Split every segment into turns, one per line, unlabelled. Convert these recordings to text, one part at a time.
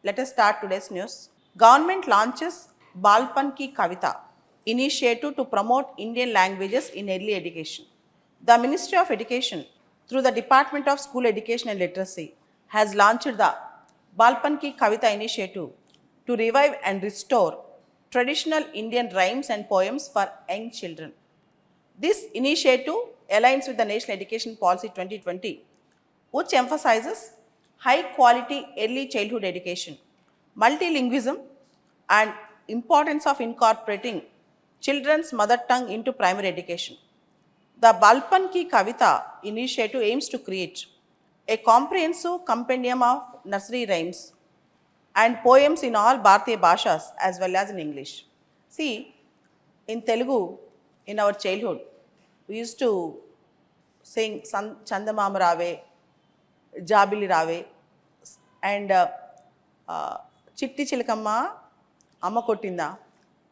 Let us start today's news. Government launches Balpan Ki Kavita initiative to promote Indian languages in early education. The Ministry of Education, through the Department of School Education and Literacy, has launched the Balpan Ki Kavita initiative to revive and restore traditional Indian rhymes and poems for young children. This initiative aligns with the National Education Policy 2020, which emphasizes high quality early childhood education, multilingualism, and importance of incorporating children's mother tongue into primary education. The Balpan Ki Kavita initiative aims to create a comprehensive compendium of nursery rhymes and poems in all Bharatiya Bhashas as well as in English. See, in Telugu, in our childhood, we used to sing Chandamama Rave, Jabili Rave, and Chitti Chilkamma, Amma Kottinda.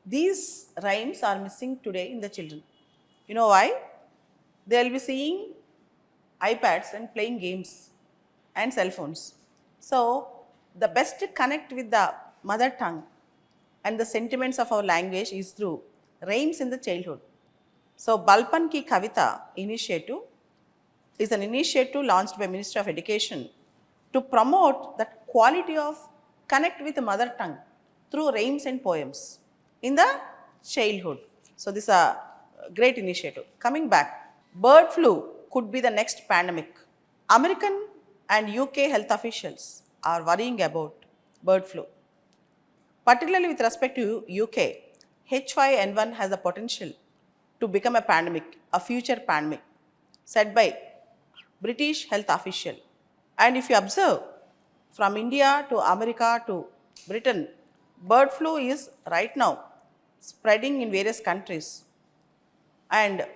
These rhymes are missing today in the children. You know why? They will be seeing iPads and playing games and cell phones. So, the best connect with the mother tongue and the sentiments of our language is through rhymes in the childhood. So, Balpan Ki Kavita initiative is an initiative launched by Ministry of Education to promote the quality of connect with the mother tongue through rhymes and poems in the childhood. So, this is a great initiative. Coming back, bird flu could be the next pandemic. American and UK health officials are worrying about bird flu. Particularly with respect to UK, H5N1 has the potential to become a pandemic, a future pandemic, said by British health official. And if you observe from India to America to Britain, bird flu is right now spreading in various countries. And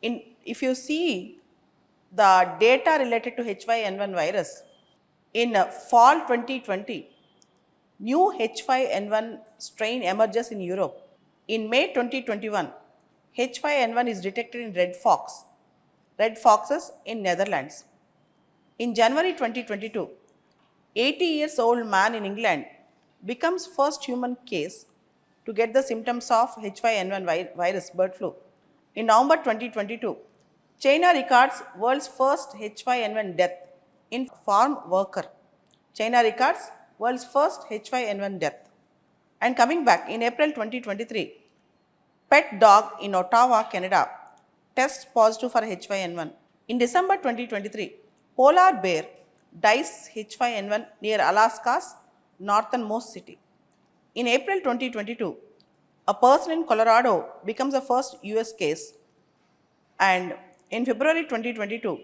if you see the data related to H5N1 virus, in fall 2020, new H5N1 strain emerges in Europe. In May 2021, H5N1 is detected in red foxes in Netherlands. In January 2022, 80 years old man in England becomes first human case to get the symptoms of H5N1 virus bird flu. In November 2022, China records world's first H5N1 death in farm worker. China records world's first H5N1 death. And coming back, in April 2023, pet dog in Ottawa, Canada tests positive for H5N1. In December 2023, polar bear dies H5N1 near Alaska's northernmost city. In April 2022, a person in Colorado becomes the first US case. And in February 2022,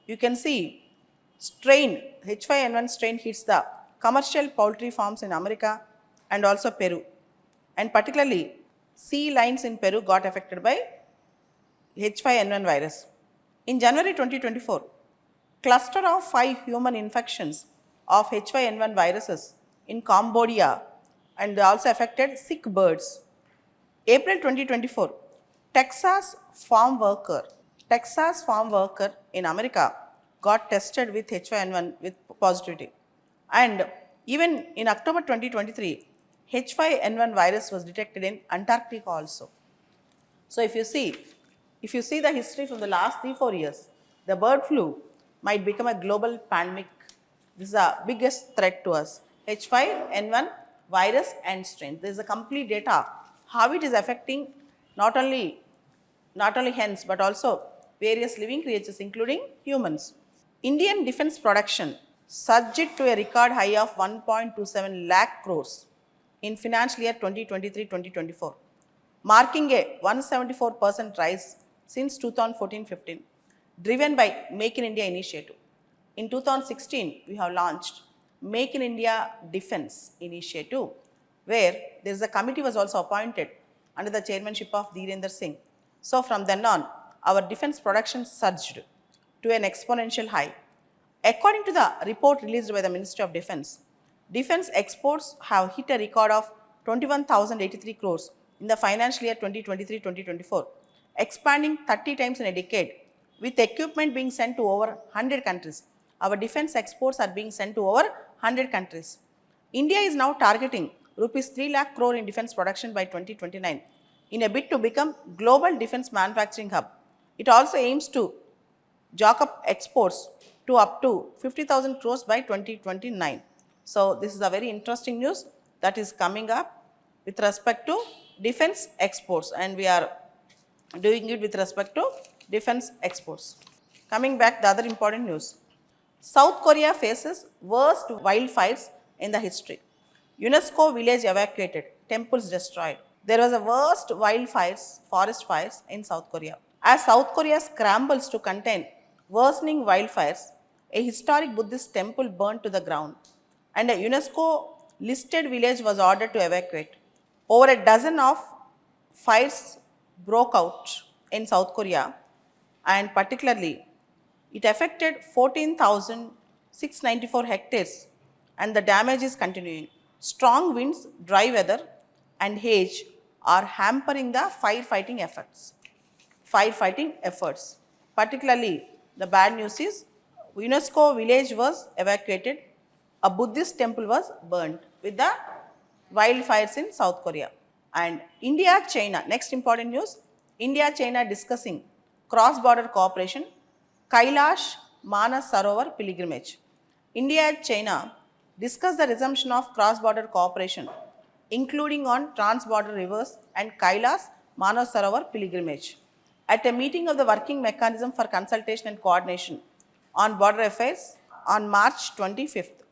you can see H5N1 strain hits the commercial poultry farms in America and also Peru. And particularly, sea lions in Peru got affected by H5N1 virus. In January 2024, cluster of 5 human infections of H5N1 viruses in Cambodia and they also affected sick birds. April 2024, Texas farm worker in America got tested with H5N1 with positivity. And even in October 2023, H5N1 virus was detected in Antarctica also. So if you see the history from the last 3-4 years, the bird flu might become a global pandemic. This is the biggest threat to us. H5N1 virus and strain. There is a complete data how it is affecting not only hens but also various living creatures including humans. Indian defense production surged to a record high of 1.27 lakh crores in financial year 2023-2024, marking a 174% rise since 2014-15, driven by Make in India initiative. In 2016, we have launched Make in India Defense Initiative, where there is a committee was also appointed under the chairmanship of Dhirendra Singh. So from then on, our defense production surged to an exponential high. According to the report released by the Ministry of Defense, defense exports have hit a record of 21,083 crores in the financial year 2023-2024, expanding 30 times in a decade, with equipment being sent to over 100 countries. Our defense exports are being sent to over 100 countries. India is now targeting rupees 3 lakh crore in defense production by 2029 in a bid to become global defense manufacturing hub. It also aims to jack up exports to up to 50,000 crores by 2029. So this is a very interesting news that is coming up with respect to defense exports, and we are doing it with respect to defense exports. Coming back, the other important news. South Korea faces worst wildfires in the history. UNESCO village evacuated, temples destroyed. There was a worst wildfires, forest fires in South Korea. As South Korea scrambles to contain worsening wildfires, a historic Buddhist temple burned to the ground, and a UNESCO listed village was ordered to evacuate. Over a dozen of fires broke out in South Korea, and particularly it affected 14,694 hectares, and the damage is continuing. Strong winds, dry weather, and haze are hampering the firefighting efforts. Particularly, the bad news is UNESCO village was evacuated, a Buddhist temple was burned with the wildfires in South Korea. And India, China, next important news, India, China discussing cross-border cooperation, Kailash Manas Sarovar pilgrimage. India and China discussed the resumption of cross-border cooperation, including on trans-border rivers and Kailash Manas Sarovar pilgrimage, at a meeting of the Working Mechanism for Consultation and Coordination on Border Affairs on March 25th.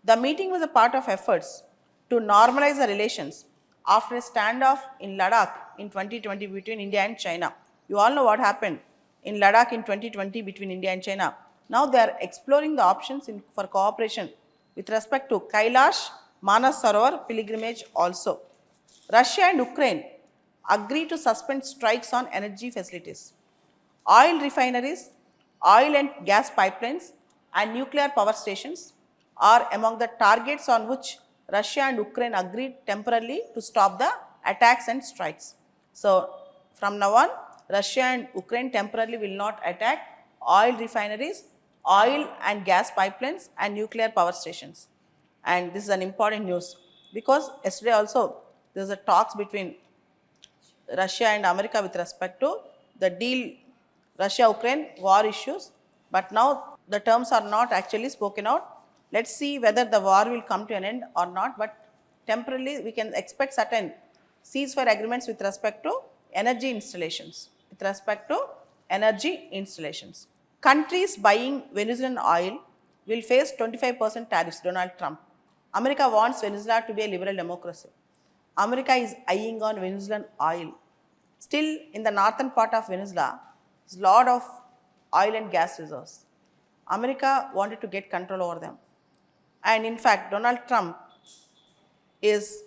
The meeting was a part of efforts to normalize the relations after a standoff in Ladakh in 2020 between India and China. You all know what happened in Ladakh in 2020 between India and China. Now they are exploring the options for cooperation with respect to Kailash Manas Sarovar pilgrimage also. Russia and Ukraine agree to suspend strikes on energy facilities. Oil refineries, oil and gas pipelines, and nuclear power stations are among the targets on which Russia and Ukraine agreed temporarily to stop the attacks and strikes. So, from now on, Russia and Ukraine temporarily will not attack oil refineries, oil and gas pipelines, and nuclear power stations. And this is an important news because yesterday also there was a talks between Russia and America with respect to the deal Russia-Ukraine war issues, but now the terms are not actually spoken out. Let's see whether the war will come to an end or not, but temporarily we can expect certain ceasefire agreements with respect to energy installations. Countries buying Venezuelan oil will face 25% tariffs, Donald Trump. America wants Venezuela to be a liberal democracy. America is eyeing on Venezuelan oil. Still, in the northern part of Venezuela, there's a lot of oil and gas reserves. America wanted to get control over them. And in fact, Donald Trump is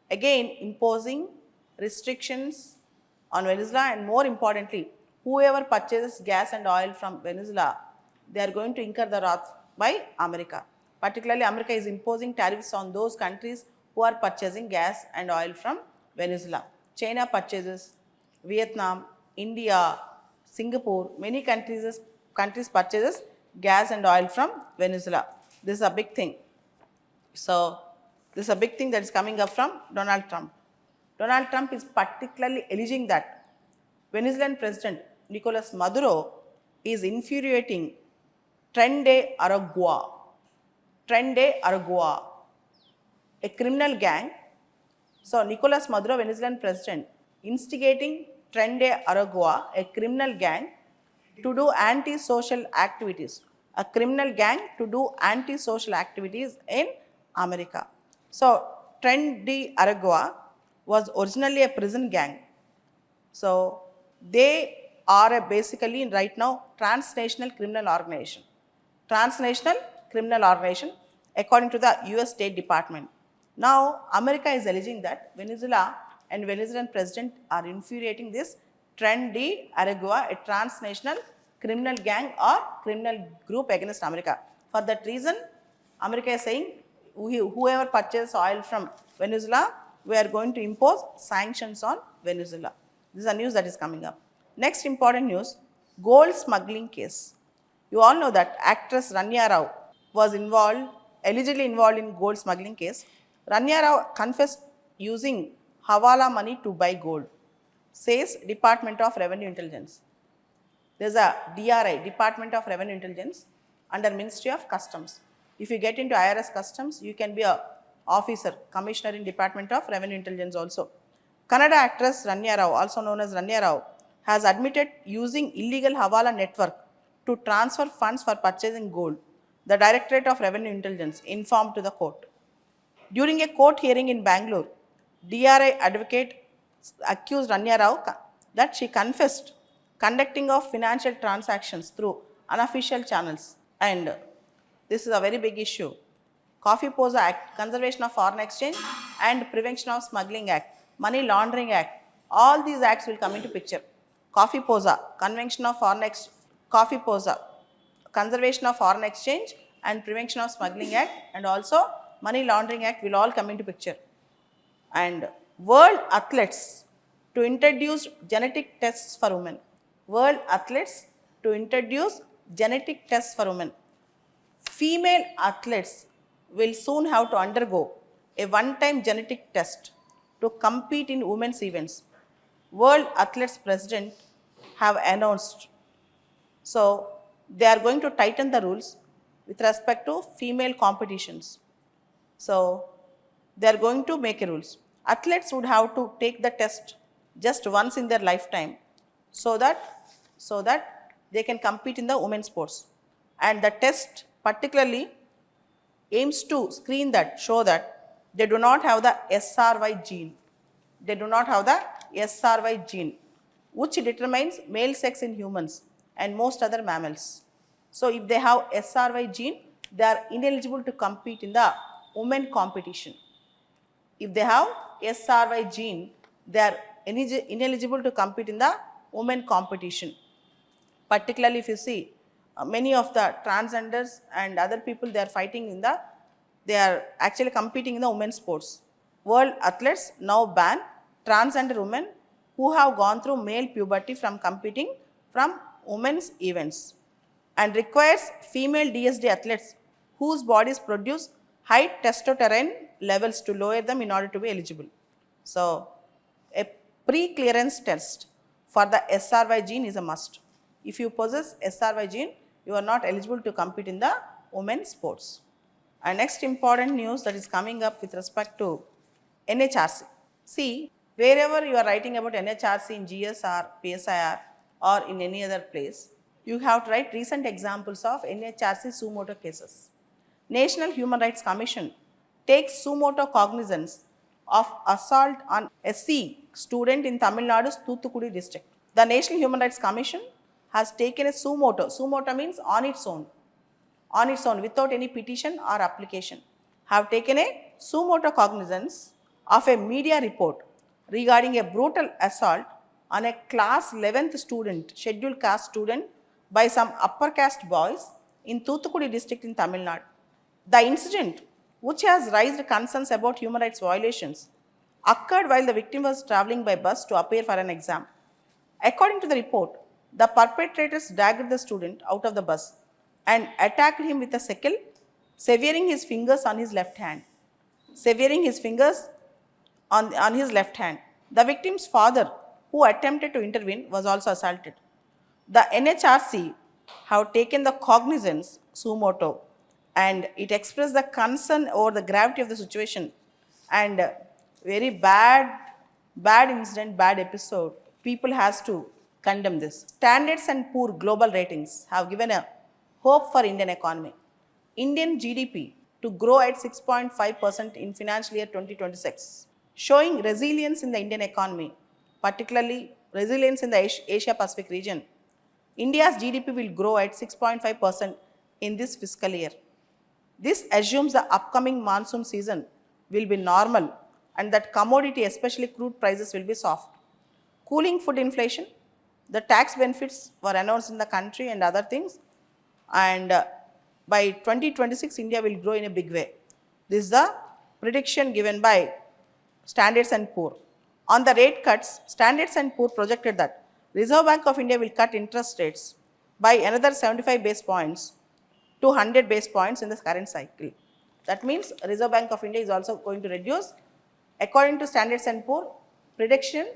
again imposing restrictions on Venezuela, and more importantly, whoever purchases gas and oil from Venezuela, they are going to incur the wrath by America. Particularly, America is imposing tariffs on those countries who are purchasing gas and oil from Venezuela. China purchases, Vietnam, India, Singapore, many countries purchases gas and oil from Venezuela. This is a big thing. So, this is a big thing that is coming up from Donald Trump. Donald Trump is particularly alleging that Venezuelan President Nicolas Maduro is infuriating Tren de Aragua, a criminal gang. So, Nicolas Maduro, Venezuelan President, instigating Tren de Aragua, a criminal gang, to do anti-social activities. A criminal gang to do anti-social activities in America. So, Tren de Aragua was originally a prison gang. So, they are basically right now transnational criminal organization. According to the US State Department. Now, America is alleging that Venezuela and Venezuelan president are infuriating this Tren de Aragua, a transnational criminal gang or criminal group against America. For that reason, America is saying whoever purchases oil from Venezuela, we are going to impose sanctions on Venezuela. This is a news that is coming up. Next important news, gold smuggling case. You all know that actress Rania Rao was involved allegedly involved in gold smuggling case, Rania Rao confessed using Hawala money to buy gold, says Department of Revenue Intelligence. There is a DRI, Department of Revenue Intelligence, under Ministry of Customs. If you get into IRS Customs, you can be a officer, commissioner in Department of Revenue Intelligence also. Kannada actress Rania Rao, also known as Rania Rao, has admitted using illegal Hawala network to transfer funds for purchasing gold. The Directorate of Revenue Intelligence informed to the court. During a court hearing in Bangalore, DRI advocate accused Rania Rao that she confessed conducting of financial transactions through unofficial channels. And this is a very big issue. Coffee Posa Act, Conservation of Foreign Exchange and Prevention of Smuggling Act, Money Laundering Act, all these acts will come into picture. Coffee Posa, Convention of Foreign Exchange, Coffee Posa, Conservation of Foreign Exchange and Prevention of Smuggling Act, and also Money Laundering Act will all come into picture. And World Athletes to introduce genetic tests for women. World Athletes to introduce genetic tests for women. Female athletes will soon have to undergo a one-time genetic test to compete in women's events. World Athletes President have announced. So they are going to tighten the rules with respect to female competitions. So they are going to make rules. Athletes would have to take the test just once in their lifetime so that they can compete in the women's sports. And the test particularly aims to screen that, show that they do not have the SRY gene. They do not have the SRY gene, which determines male sex in humans and most other mammals. So if they have SRY gene, they are ineligible to compete in the women competition. If they have SRY gene, they are ineligible to compete in the women competition. Particularly if you see, many of the transgenders and other people, they are actually competing in the women's sports. World Athletes now ban transgender women who have gone through male puberty from competing from women's events, and requires female DSD athletes whose bodies produce high testosterone levels to lower them in order to be eligible. So a pre-clearance test for the SRY gene is a must. If you possess SRY gene, you are not eligible to compete in the women's sports. And next important news that is coming up with respect to NHRC. See, wherever you are writing about NHRC in GSR, PSIR or in any other place, you have to write recent examples of NHRC suo motu cases. National Human Rights Commission takes suo motu cognizance of assault on SC student in Tamil Nadu's Thoothukudi district. The National Human Rights Commission has taken a suo motu means on its own, without any petition or application, have taken a suo motu cognizance of a media report regarding a brutal assault on a class 11th student, scheduled caste student, by some upper caste boys in Thoothukudi district in Tamil Nadu. The incident, which has raised concerns about human rights violations, occurred while the victim was travelling by bus to appear for an exam. According to the report, the perpetrators dragged the student out of the bus and attacked him with a sickle, severing his fingers on his left hand. On his left hand. The victim's father, who attempted to intervene, was also assaulted. The NHRC have taken the cognizance suo motu, and it expressed the concern over the gravity of the situation and very bad incident, bad episode. People has to condemn this. Standards and Poor global ratings have given a hope for Indian economy. Indian GDP to grow at 6.5% in financial year 2026, showing resilience in the Indian economy, particularly resilience in the Asia Pacific region. India's GDP will grow at 6.5% in this fiscal year. This assumes the upcoming monsoon season will be normal and that commodity, especially crude prices, will be soft. Cooling food inflation, the tax benefits were announced in the country and other things, and by 2026 India will grow in a big way. This is the prediction given by Standards and Poor. On the rate cuts, Standards and Poor projected that Reserve Bank of India will cut interest rates by another 75 base points to 100 base points in the current cycle. That means Reserve Bank of India is also going to reduce. According to Standard & Poor's prediction,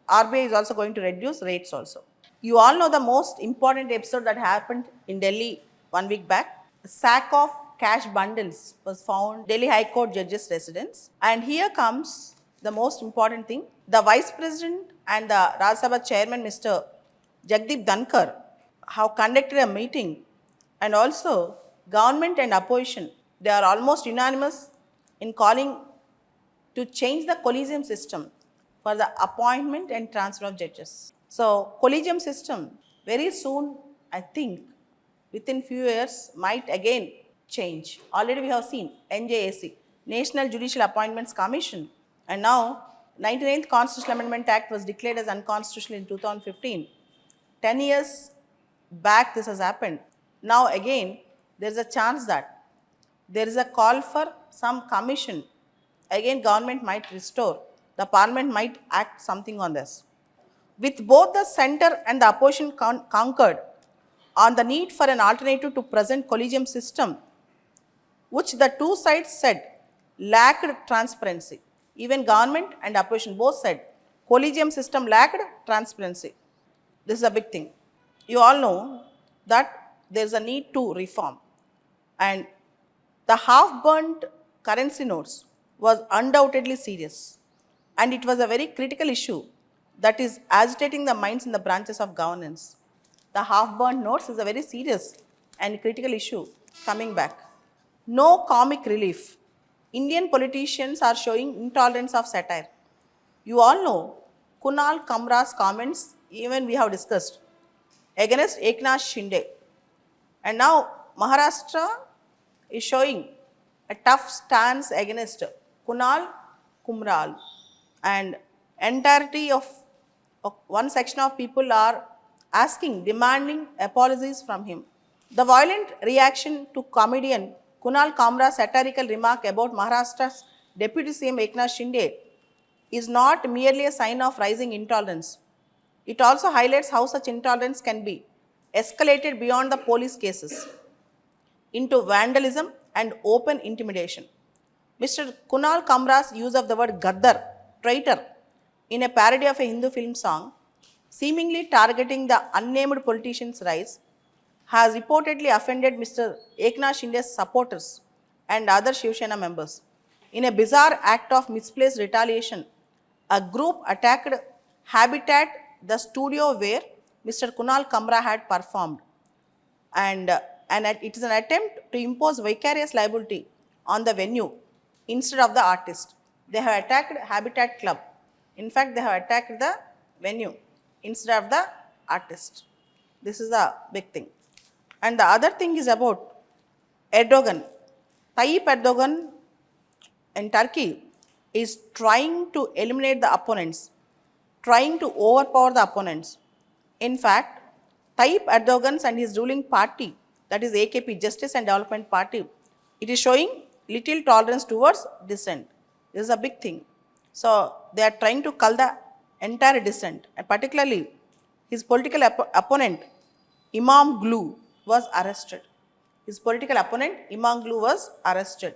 RBI is also going to reduce rates also. You all know the most important episode that happened in Delhi 1 week back. A sack of cash bundles was found Delhi High Court judge's residence. And here comes the most important thing. The Vice President and the Rajya Sabha Chairman, Mr. Jagdeep Dhankar, have conducted a meeting, and also government and opposition, they are almost unanimous in calling to change the collegium system for the appointment and transfer of judges. So collegium system very soon, I think, within few years might again change. Already we have seen NJAC, National Judicial Appointments Commission, and now 99th Constitutional Amendment Act was declared as unconstitutional in 2015. 10 years back this has happened. Now again there is a chance that there is a call for some commission. Again government might restore, the parliament might act something on this. With both the center and the opposition conquered on the need for an alternative to present collegium system, which the two sides said lacked transparency. Even government and opposition both said collegium system lacked transparency. This is a big thing. You all know that there is a need to reform, and the half-burnt currency notes was undoubtedly serious, and it was a very critical issue that is agitating the minds in the branches of governance. The half-burnt notes is a very serious and critical issue coming back. No comic relief. Indian politicians are showing intolerance of satire. You all know Kunal Kamra's comments, even we have discussed, against Eknath Shinde. And now Maharashtra is showing a tough stance against Kunal Kumral, and entirety of one section of people are asking, demanding apologies from him. The violent reaction to comedian Kunal Kamra's satirical remark about Maharashtra's Deputy CM Eknath Shinde is not merely a sign of rising intolerance. It also highlights how such intolerance can be escalated beyond the police cases into vandalism and open intimidation. Mr. Kunal Kamra's use of the word Gaddar, traitor, in a parody of a Hindu film song, seemingly targeting the unnamed politician's rise, has reportedly offended Mr. Eknath Shinde's supporters and other Shiv Sena members. In a bizarre act of misplaced retaliation, a group attacked Habitat, the studio where Mr. Kunal Kamra had performed, and it is an attempt to impose vicarious liability on the venue instead of the artist. They have attacked Habitat Club. In fact, they have attacked the venue instead of the artist. This is the big thing. And the other thing is about Erdogan. Tayyip Erdogan in Turkey is trying to eliminate the opponents, trying to overpower the opponents. In fact, Tayyip Erdogan and his ruling party, that is AKP, Justice and Development Party, it is showing little tolerance towards dissent. This is a big thing. So they are trying to cull the entire dissent, and particularly his political opponent, Imam Glu, was arrested. His political opponent, Imam Glu, was arrested.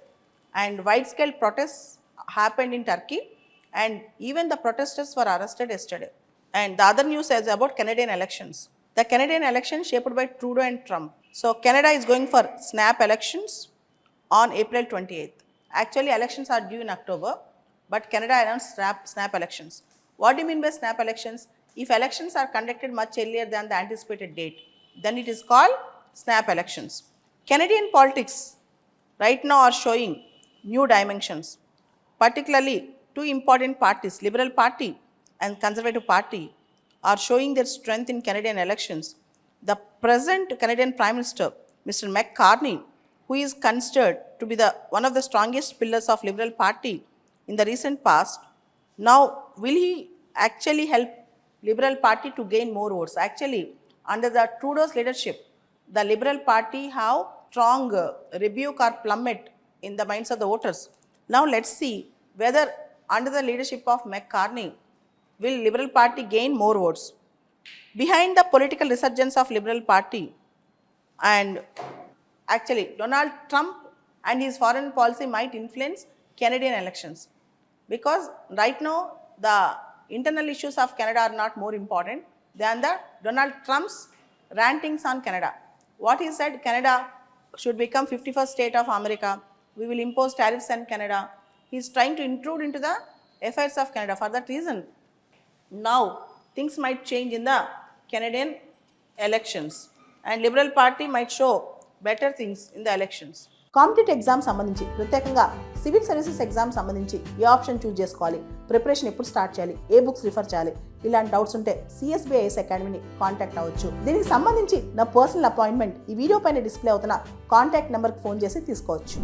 And wide-scale protests happened in Turkey, and even the protesters were arrested yesterday. And the other news is about Canadian elections. The Canadian elections shaped by Trudeau and Trump. So Canada is going for snap elections on April 28th. Actually, elections are due in October, but Canada announced snap elections. What do you mean by snap elections? If elections are conducted much earlier than the anticipated date, then it is called snap elections. Canadian politics right now are showing new dimensions. Particularly, two important parties, Liberal Party and Conservative Party, are showing their strength in Canadian elections. The present Canadian Prime Minister, Mr. McCartney, who is considered to be one of the strongest pillars of Liberal Party in the recent past, now will he actually help Liberal Party to gain more votes? Actually, under the Trudeau's leadership, the Liberal Party have strong rebuke or plummet in the minds of the voters. Now let's see whether under the leadership of McCartney, will Liberal Party gain more votes. Behind the political resurgence of Liberal Party, and actually Donald Trump and his foreign policy might influence Canadian elections. Because right now, the internal issues of Canada are not more important than the Donald Trump's rantings on Canada. What he said, Canada should become 51st state of America. We will impose tariffs on Canada. He is trying to intrude into the affairs of Canada. For that reason, now things might change in the Canadian elections and Liberal Party might show better things in the elections. Competitive exam సంబంధించి ప్రత్యేకంగా civil services exam సంబంధించి ఏ option choose చేసుకోవాలి, preparation ఎప్పుడు start చేయాలి, ఏ books refer చేయాలి, ఇలాంటి doubts ఉంటే CSBIS అకాడమీని contact అవ్వచ్చు. దీనికి సంబంధించి నా పర్సనల్ అపాయింట్మెంట్ ఈ వీడియో పైన డిస్ప్లే అవుతున్న కాంటాక్ట్ నెంబర్కి ఫోన్ చేసి తీసుకోవచ్చు.